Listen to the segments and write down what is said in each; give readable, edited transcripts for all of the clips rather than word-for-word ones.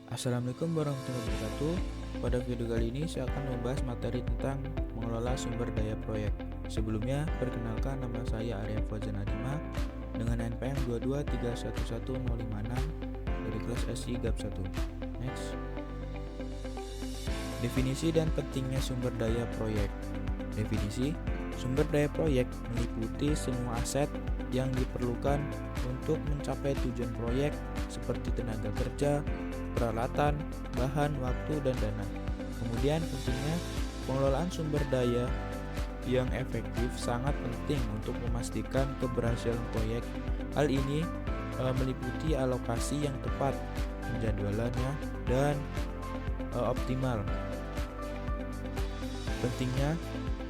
Assalamualaikum warahmatullahi wabarakatuh. Pada video kali ini saya akan membahas materi tentang mengelola sumber daya proyek. Sebelumnya, perkenalkan nama saya Arya Fauzan Adima dengan NPM 223111056 dari kelas SI GAP 1. Next. Definisi dan pentingnya sumber daya proyek. Definisi, sumber daya proyek meliputi semua aset yang diperlukan untuk mencapai tujuan proyek seperti tenaga kerja, peralatan, bahan, waktu, dan dana. Kemudian pentingnya pengelolaan sumber daya yang efektif sangat penting untuk memastikan keberhasilan proyek. Hal ini meliputi alokasi yang tepat, penjadwalannya, dan optimal. Pentingnya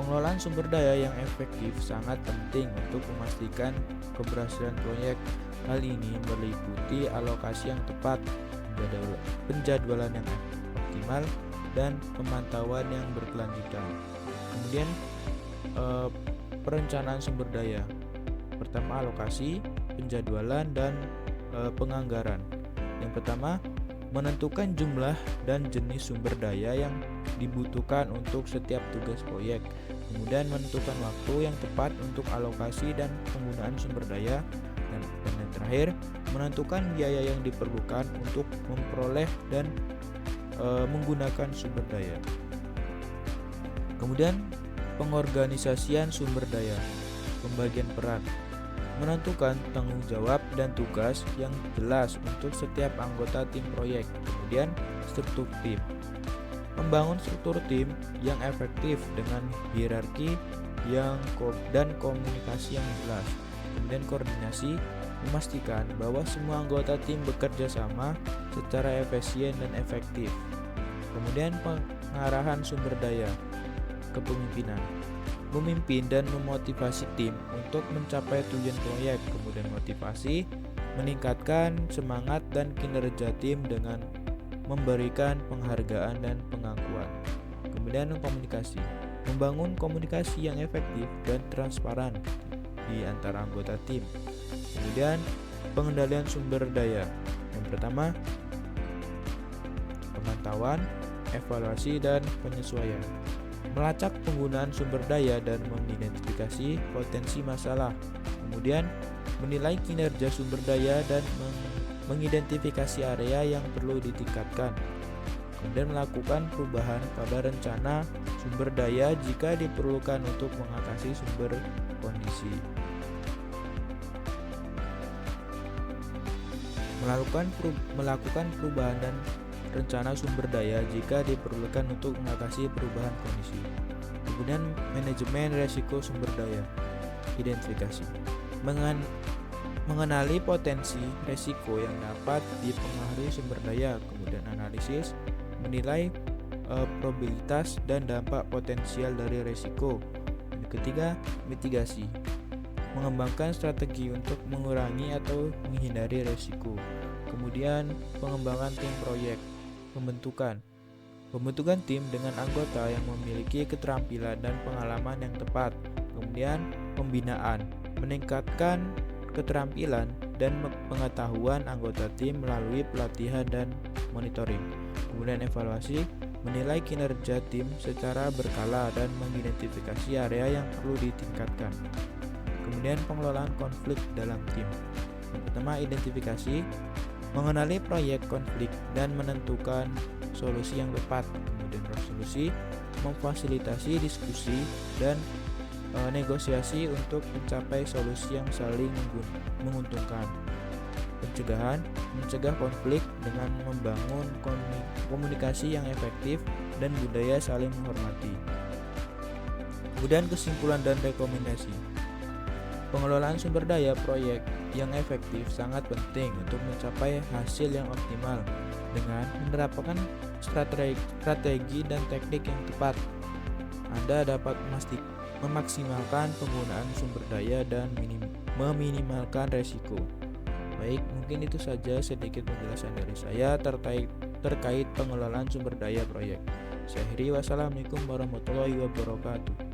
pengelolaan sumber daya yang efektif sangat penting untuk memastikan keberhasilan proyek. Hal ini meliputi alokasi yang tepat, penjadwalan yang optimal, dan pemantauan yang berkelanjutan. Kemudian perencanaan sumber daya. Pertama, alokasi, penjadwalan, dan penganggaran. Yang pertama, menentukan jumlah dan jenis sumber daya yang dibutuhkan untuk setiap tugas proyek. Kemudian menentukan waktu yang tepat untuk alokasi dan penggunaan sumber daya. Dan yang terakhir, menentukan biaya yang diperlukan untuk memperoleh dan menggunakan sumber daya. Kemudian pengorganisasian sumber daya, pembagian peran, menentukan tanggung jawab dan tugas yang jelas untuk setiap anggota tim proyek. Kemudian struktur tim, membangun struktur tim yang efektif dengan hierarki dan komunikasi yang jelas. Kemudian koordinasi, memastikan bahwa semua anggota tim bekerja sama secara efisien dan efektif. Kemudian pengarahan sumber daya, kepemimpinan, memimpin dan memotivasi tim untuk mencapai tujuan proyek. Kemudian motivasi, meningkatkan semangat dan kinerja tim dengan memberikan penghargaan dan pengakuan. Kemudian komunikasi, membangun komunikasi yang efektif dan transparan di antara anggota tim. Kemudian pengendalian sumber daya. Yang pertama, pemantauan, evaluasi, dan penyesuaian. Melacak penggunaan sumber daya dan mengidentifikasi potensi masalah. Kemudian menilai kinerja sumber daya dan mengidentifikasi area yang perlu ditingkatkan. Kemudian melakukan perubahan pada rencana sumber daya jika diperlukan untuk mengatasi sumber kondisi. Melakukan perubahan dan rencana sumber daya jika diperlukan untuk mengatasi perubahan kondisi. Kemudian manajemen risiko sumber daya, identifikasi, mengenali potensi risiko yang dapat dipengaruhi sumber daya. Kemudian analisis, menilai probabilitas dan dampak potensial dari risiko. Dan ketiga, mitigasi, mengembangkan strategi untuk mengurangi atau menghindari risiko. Kemudian pengembangan tim proyek, pembentukan tim dengan anggota yang memiliki keterampilan dan pengalaman yang tepat. Kemudian pembinaan, meningkatkan keterampilan dan pengetahuan anggota tim melalui pelatihan dan monitoring. Kemudian evaluasi, menilai kinerja tim secara berkala dan mengidentifikasi area yang perlu ditingkatkan. Kemudian pengelolaan konflik dalam tim. Yang pertama, identifikasi, mengenali proyek konflik dan menentukan solusi yang tepat. Kemudian resolusi, memfasilitasi diskusi dan negosiasi untuk mencapai solusi yang saling menguntungkan. Pencegahan, mencegah konflik dengan membangun komunikasi yang efektif dan budaya saling menghormati. Kemudian kesimpulan dan rekomendasi. Pengelolaan sumber daya proyek yang efektif sangat penting untuk mencapai hasil yang optimal. Dengan menerapkan strategi dan teknik yang tepat, Anda dapat memaksimalkan penggunaan sumber daya dan meminimalkan resiko. Baik, mungkin itu saja sedikit penjelasan dari saya terkait pengelolaan sumber daya proyek. Saya akhiri, wassalamualaikum warahmatullahi wabarakatuh.